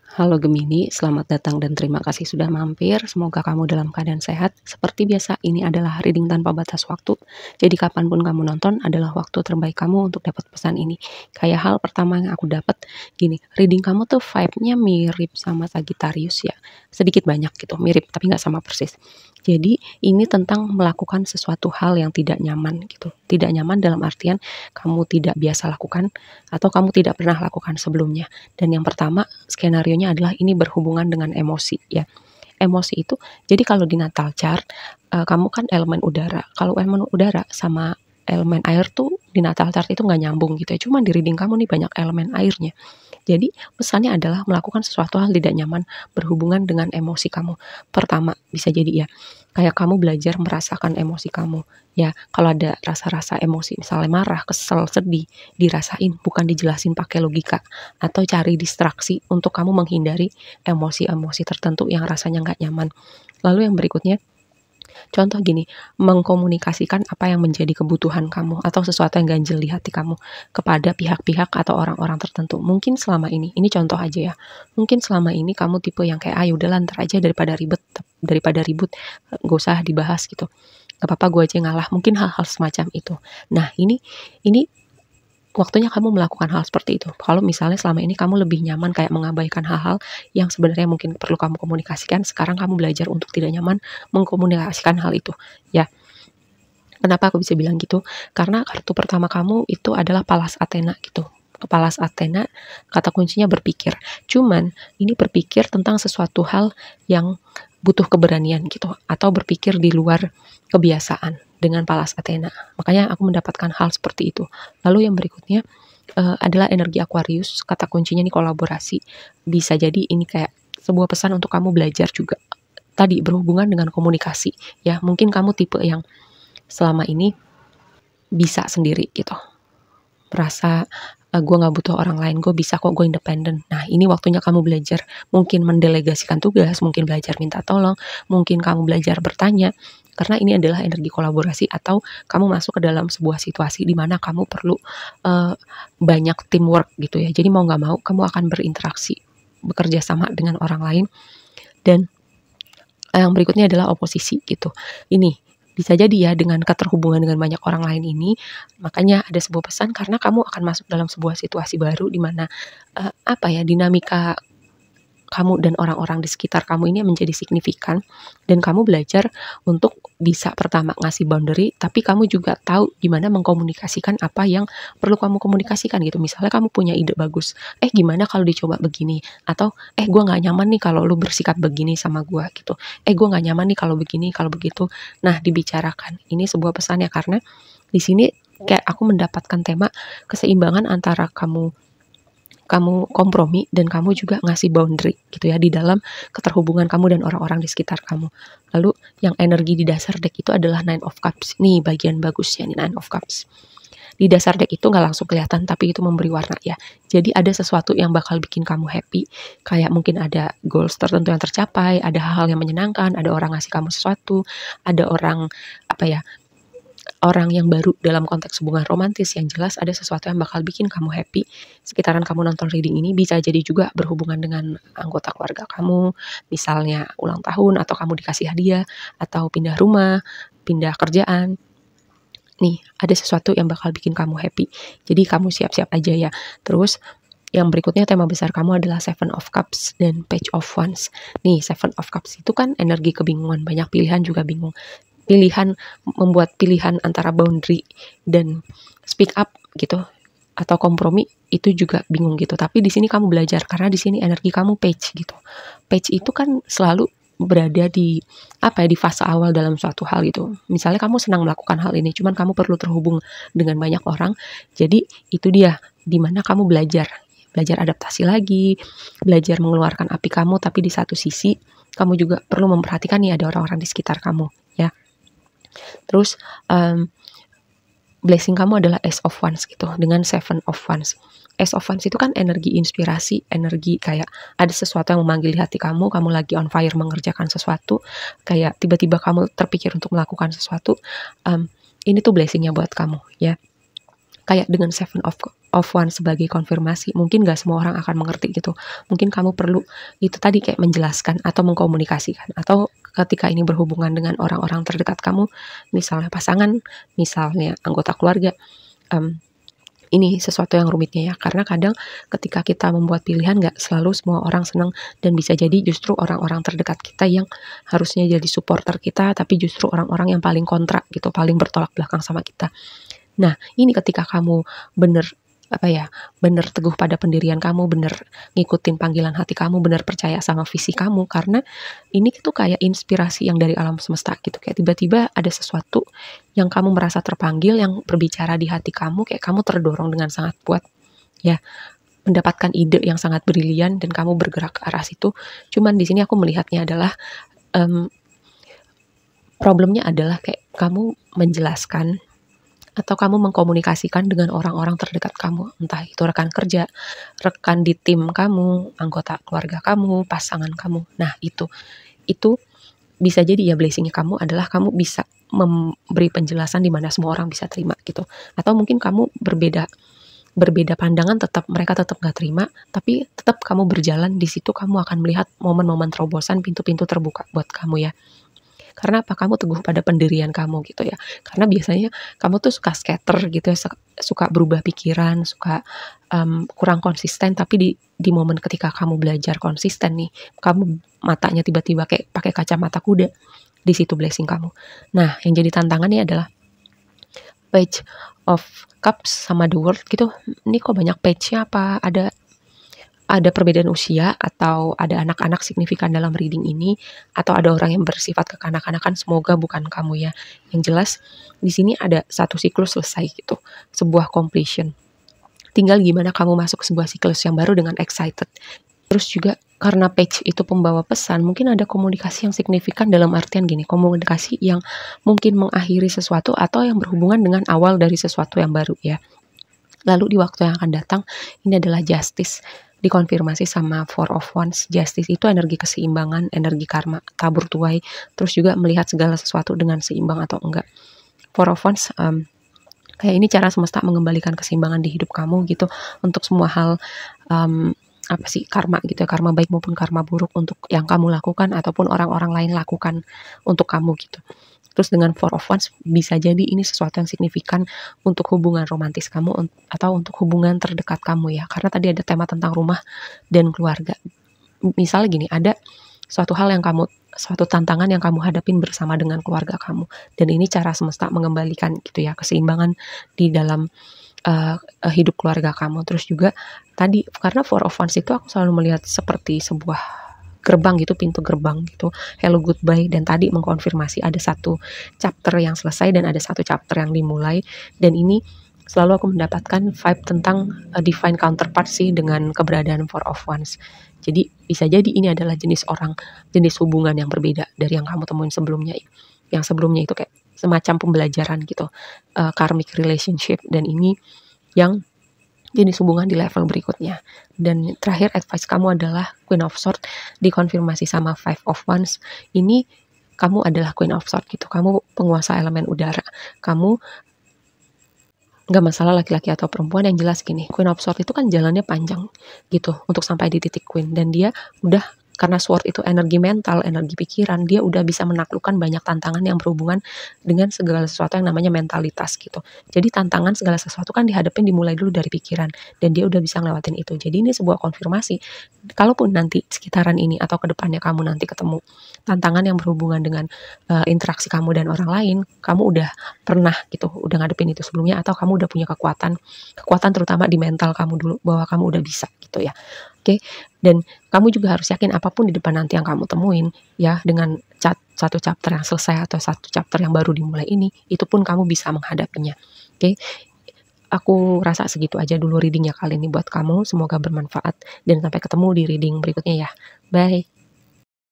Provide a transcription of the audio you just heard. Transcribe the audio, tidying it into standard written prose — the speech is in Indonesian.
Halo Gemini, selamat datang dan terima kasih sudah mampir. Semoga kamu dalam keadaan sehat. Seperti biasa, ini adalah reading tanpa batas waktu. Jadi kapanpun kamu nonton adalah waktu terbaik kamu untuk dapat pesan ini. Kayak hal pertama yang aku dapat, gini, reading kamu tuh vibe-nya mirip sama Sagittarius ya. Sedikit banyak gitu, mirip tapi nggak sama persis. Jadi ini tentang melakukan sesuatu hal yang tidak nyaman gitu. Tidak nyaman dalam artian kamu tidak biasa lakukan atau kamu tidak pernah lakukan sebelumnya. Dan yang pertama, skenarionya adalah ini berhubungan dengan emosi ya. Emosi itu, jadi kalau di natal chart, kamu kan elemen udara. Kalau elemen udara sama elemen air tuh di natal chart itu nggak nyambung gitu ya. Cuman di reading kamu nih banyak elemen airnya. Jadi pesannya adalah melakukan sesuatu hal tidak nyaman berhubungan dengan emosi kamu. Pertama, bisa jadi ya, kayak kamu belajar merasakan emosi kamu. Ya, kalau ada rasa-rasa emosi, misalnya marah, kesel, sedih, dirasain, bukan dijelasin pakai logika. Atau cari distraksi untuk kamu menghindari emosi-emosi tertentu yang rasanya nggak nyaman. Lalu yang berikutnya, contoh gini, mengkomunikasikan apa yang menjadi kebutuhan kamu atau sesuatu yang ganjil di hati kamu kepada pihak-pihak atau orang-orang tertentu. Mungkin selama ini contoh aja ya. Mungkin selama ini kamu tipe yang kayak, ya udahlah ntar aja daripada ribut, gak usah dibahas gitu. Gak apa-apa gue aja yang ngalah. Mungkin hal-hal semacam itu. Nah, ini waktunya kamu melakukan hal seperti itu. Kalau misalnya selama ini kamu lebih nyaman kayak mengabaikan hal-hal yang sebenarnya mungkin perlu kamu komunikasikan, sekarang kamu belajar untuk tidak nyaman mengkomunikasikan hal itu, ya. Kenapa aku bisa bilang gitu? Karena kartu pertama kamu itu adalah Palas Athena gitu. Palas Athena, kata kuncinya berpikir. Cuman ini berpikir tentang sesuatu hal yang butuh keberanian gitu, atau berpikir di luar kebiasaan dengan Palas Athena. Makanya aku mendapatkan hal seperti itu. Lalu yang berikutnya adalah energi Aquarius. Kata kuncinya nih kolaborasi. Bisa jadi ini kayak sebuah pesan untuk kamu belajar juga. Tadi berhubungan dengan komunikasi. Ya, mungkin kamu tipe yang selama ini bisa sendiri gitu, merasa gue nggak butuh orang lain, gue bisa kok, gue independen. Nah, ini waktunya kamu belajar mungkin mendelegasikan tugas, mungkin belajar minta tolong, mungkin kamu belajar bertanya, karena ini adalah energi kolaborasi atau kamu masuk ke dalam sebuah situasi di mana kamu perlu banyak teamwork gitu ya. Jadi mau nggak mau kamu akan berinteraksi, bekerja sama dengan orang lain. Dan yang berikutnya adalah oposisi gitu. Ini bisa jadi ya dengan keterhubungan dengan banyak orang lain ini, makanya ada sebuah pesan karena kamu akan masuk dalam sebuah situasi baru di mana apa ya, dinamika kamu dan orang-orang di sekitar kamu ini menjadi signifikan dan kamu belajar untuk bisa pertama ngasih boundary tapi kamu juga tahu gimana mengkomunikasikan apa yang perlu kamu komunikasikan gitu. Misalnya kamu punya ide bagus, gimana kalau dicoba begini, atau gue nggak nyaman nih kalau lu bersikap begini sama gue gitu, gue nggak nyaman nih kalau begini kalau begitu. Nah, dibicarakan, ini sebuah pesan ya, karena di sini kayak aku mendapatkan tema keseimbangan antara kamu kamu kompromi dan kamu juga ngasih boundary gitu ya di dalam keterhubungan kamu dan orang-orang di sekitar kamu. Lalu yang energi di dasar deck itu adalah Nine of Cups. Nih bagian bagusnya nih, Nine of Cups. Di dasar deck itu nggak langsung kelihatan tapi itu memberi warna ya. Jadi ada sesuatu yang bakal bikin kamu happy. Kayak mungkin ada goals tertentu yang tercapai, ada hal-hal yang menyenangkan, ada orang ngasih kamu sesuatu, ada orang apa ya, orang yang baru dalam konteks hubungan romantis. Yang jelas ada sesuatu yang bakal bikin kamu happy sekitaran kamu nonton reading ini. Bisa jadi juga berhubungan dengan anggota keluarga kamu, misalnya ulang tahun atau kamu dikasih hadiah atau pindah rumah, pindah kerjaan. Nih, ada sesuatu yang bakal bikin kamu happy. Jadi kamu siap-siap aja ya. Terus yang berikutnya tema besar kamu adalah Seven of Cups dan Page of Wands. Nih, Seven of Cups itu kan energi kebingungan, banyak pilihan juga bingung. Membuat pilihan antara boundary dan speak up gitu atau kompromi itu juga bingung gitu. Tapi di sini kamu belajar karena di sini energi kamu page gitu. Page itu kan selalu berada di apa ya, di fase awal dalam suatu hal gitu. Misalnya kamu senang melakukan hal ini, cuman kamu perlu terhubung dengan banyak orang. Jadi itu dia dimana kamu belajar adaptasi lagi, belajar mengeluarkan api kamu, tapi di satu sisi kamu juga perlu memperhatikan nih ada orang-orang di sekitar kamu ya. Terus blessing kamu adalah Ace of Wands gitu dengan Seven of Wands. Ace of Wands itu kan energi inspirasi, energi kayak ada sesuatu yang memanggil di hati kamu lagi on fire mengerjakan sesuatu, kayak tiba-tiba kamu terpikir untuk melakukan sesuatu. Ini tuh blessingnya buat kamu ya. kayak dengan Seven of Wands sebagai konfirmasi. Mungkin gak semua orang akan mengerti gitu. Mungkin kamu perlu itu tadi kayak menjelaskan atau mengkomunikasikan. Atau ketika ini berhubungan dengan orang-orang terdekat kamu, misalnya pasangan, misalnya anggota keluarga, ini sesuatu yang rumitnya ya, karena kadang ketika kita membuat pilihan gak selalu semua orang senang, dan bisa jadi justru orang-orang terdekat kita yang harusnya jadi supporter kita, tapi justru orang-orang yang paling kontra gitu, paling bertolak belakang sama kita. Nah, ini ketika kamu bener bener teguh pada pendirian kamu, bener ngikutin panggilan hati kamu, bener percaya sama visi kamu, karena ini tuh kayak inspirasi yang dari alam semesta gitu, kayak tiba-tiba ada sesuatu yang kamu merasa terpanggil, yang berbicara di hati kamu, kayak kamu terdorong dengan sangat kuat, ya, mendapatkan ide yang sangat brilian dan kamu bergerak ke arah situ. Cuman di sini aku melihatnya adalah, problemnya adalah kayak kamu menjelaskan atau kamu mengkomunikasikan dengan orang-orang terdekat kamu, entah itu rekan kerja, rekan di tim kamu, anggota keluarga kamu, pasangan kamu. Nah, itu bisa jadi ya blessing-nya kamu adalah kamu bisa memberi penjelasan di mana semua orang bisa terima gitu. Atau mungkin kamu berbeda berbeda pandangan, mereka tetap nggak terima, tapi tetap kamu berjalan di situ, kamu akan melihat momen-momen terobosan, pintu-pintu terbuka buat kamu ya. Karena apa? Kamu teguh pada pendirian kamu gitu ya. Karena biasanya kamu tuh suka scatter gitu ya, suka berubah pikiran, suka kurang konsisten, tapi di momen ketika kamu belajar konsisten nih, kamu matanya tiba-tiba kayak pakai kacamata kuda, di situ blessing kamu. Nah, yang jadi tantangannya adalah Page of Cups sama The World gitu. Ini kok banyak page-nya, apa ada perbedaan usia, atau ada anak-anak signifikan dalam reading ini, atau ada orang yang bersifat kekanak-kanakan. Semoga bukan kamu ya. Yang jelas di sini ada satu siklus selesai gitu, sebuah completion. Tinggal gimana kamu masuk ke sebuah siklus yang baru dengan excited. Terus juga karena page itu pembawa pesan, mungkin ada komunikasi yang signifikan dalam artian gini, komunikasi yang mungkin mengakhiri sesuatu atau yang berhubungan dengan awal dari sesuatu yang baru ya. Lalu di waktu yang akan datang, ini adalah justice, dikonfirmasi sama Four of Wands. Justice itu energi keseimbangan, energi karma, tabur tuai, terus juga melihat segala sesuatu dengan seimbang atau enggak. Four of Wands, kayak ini cara semesta mengembalikan keseimbangan di hidup kamu gitu, untuk semua hal, karma gitu ya, karma baik maupun karma buruk untuk yang kamu lakukan ataupun orang-orang lain lakukan untuk kamu gitu. Terus dengan Four of Wands, bisa jadi ini sesuatu yang signifikan untuk hubungan romantis kamu atau untuk hubungan terdekat kamu ya. Karena tadi ada tema tentang rumah dan keluarga. Misalnya gini, ada suatu tantangan yang kamu hadapin bersama dengan keluarga kamu. Dan ini cara semesta mengembalikan gitu ya, keseimbangan di dalam hidup keluarga kamu. Terus juga tadi, karena Four of Wands itu aku selalu melihat seperti sebuah gerbang gitu, pintu gerbang gitu, hello goodbye, dan tadi mengkonfirmasi ada satu chapter yang selesai dan ada satu chapter yang dimulai. Dan ini selalu aku mendapatkan vibe tentang divine counterpart sih dengan keberadaan Four of Wands. Jadi bisa jadi ini adalah jenis hubungan yang berbeda dari yang kamu temuin sebelumnya. Yang sebelumnya itu kayak semacam pembelajaran gitu, karmic relationship, dan ini yang jenis hubungan di level berikutnya. Dan terakhir advice kamu adalah Queen of Swords, dikonfirmasi sama Five of Wands. Ini kamu adalah Queen of Swords gitu, kamu penguasa elemen udara. Kamu gak masalah laki-laki atau perempuan, yang jelas gini, Queen of Swords itu kan jalannya panjang gitu untuk sampai di titik Queen, dan dia udah, karena sword itu energi mental, energi pikiran, dia udah bisa menaklukkan banyak tantangan yang berhubungan dengan segala sesuatu yang namanya mentalitas gitu. Jadi tantangan segala sesuatu kan dihadapin dimulai dulu dari pikiran, dan dia udah bisa ngelewatin itu. Jadi ini sebuah konfirmasi, kalaupun nanti sekitaran ini atau kedepannya kamu nanti ketemu tantangan yang berhubungan dengan interaksi kamu dan orang lain, kamu udah pernah gitu, udah ngadepin itu sebelumnya, atau kamu udah punya kekuatan terutama di mental kamu dulu, bahwa kamu udah bisa gitu ya. Oke, dan kamu juga harus yakin apapun di depan nanti yang kamu temuin ya, dengan satu chapter yang selesai atau satu chapter yang baru dimulai ini, itu pun kamu bisa menghadapinya. Oke, aku rasa segitu aja dulu readingnya kali ini buat kamu, semoga bermanfaat, dan sampai ketemu di reading berikutnya ya. Bye.